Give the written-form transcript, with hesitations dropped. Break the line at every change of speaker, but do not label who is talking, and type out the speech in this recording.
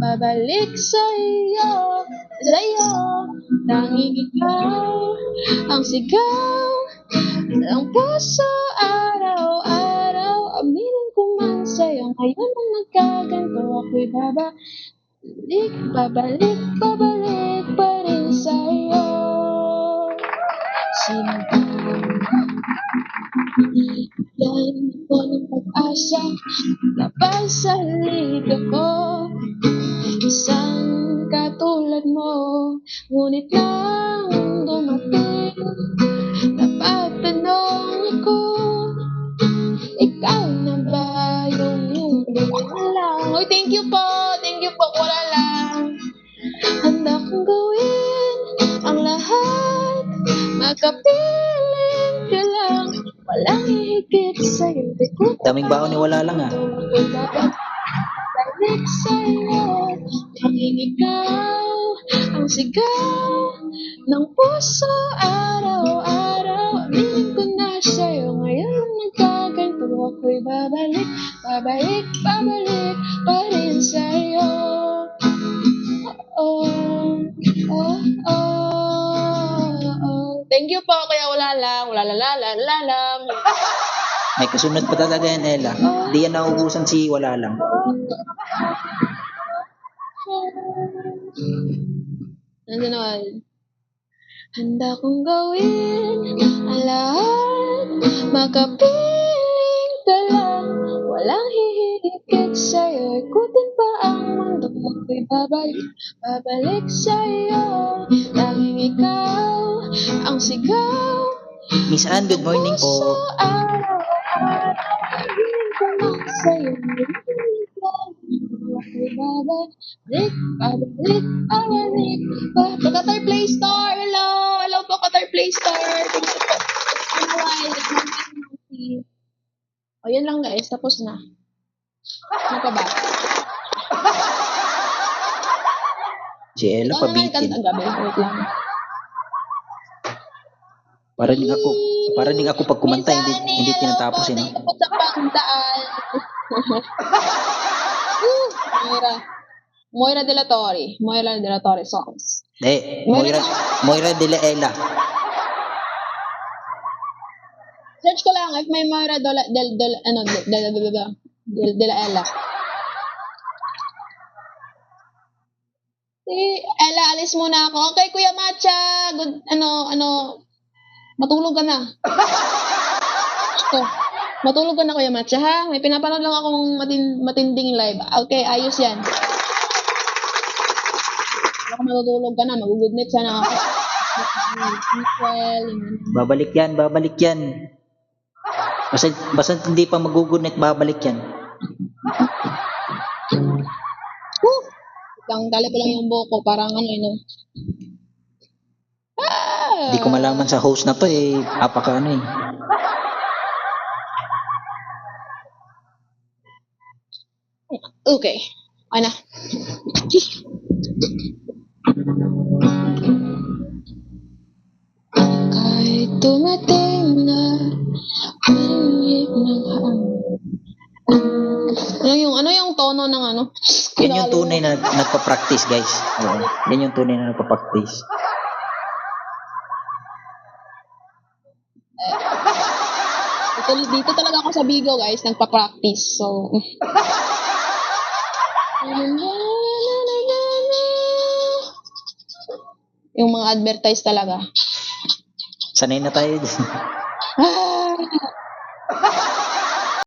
babalik sa'yo, tanging ikaw ang sigaw ng puso araw-araw. Aminin ko man sa'yo, ngayon ang nagkaganto, ako'y babalik pa rin sa'yo. Sino ba? Yan ako ng pag-asa, labas sa liga ko. Isang katulad mo, ngunit nang dumating, napatanong ako, ikaw na ba yung lang? Oy, thank you po, wala lang. Handa kong gawin ang lahat, makapiling ka lang, walang hihigit sa'yo.
Daming baon ni wala lang ah.
Balik sa'yo, tanging ikaw ang sigaw ng puso araw-araw. Aminin ko na sa'yo, ngayon ang nagkaganto, ako'y babalik pa rin sa'yo. Thank you po, kaya wala lang.
May kasunod pa talaga yan, Ella. Di yan naubusan si wala lang.
Nandun naman. Handa kong gawin ang lahat, makapiling ka lang, walang hihigit sa'yo. Ikutin pa ang mundo, ako'y babalik sa'yo. Tanging ikaw ang sigaw.
Miss Ann, good morning po.
Babalik pa. Qatar Play Store, hello po Qatar Play Store. O yan lang guys, tapos na. Ano pa ba?
Si Ella
Ikaw naman
pabitin.
kanta gabi, wait lang.
Para din ako pag kumanta, hindi tinatapos eh, no?
Tapos sa pangdaan. Moira De La Torre songs.
Moira de la Ella.
Search ko lang if may Moira De La Ella. Ella, alis muna ako. Okay, Kuya Matcha. Good, matulog ka na. Matulog ka na, Kuya Matcha, ha? May pinapanood lang akong matinding live. Okay, ayos yan. Baka matutulog ka na, mag-good night sana ako.
Babalik yan. Basta hindi pa mag-good-night, babalik yan.
Tanggalin ko lang yung buko, parang
Hindi ko malaman sa host na to eh. Apaka eh.
Okay. Ano? Kahit tumating na pinihip ng ano yung tono ng ano?
Yan yung tunay na nagpa-practice, guys. Oo. Yan yung tunay na nagpa-practice.
Dito talaga ako sa Bigo, guys, nagpa-practice. So, yung mga advertise talaga.
Sanay na tayo.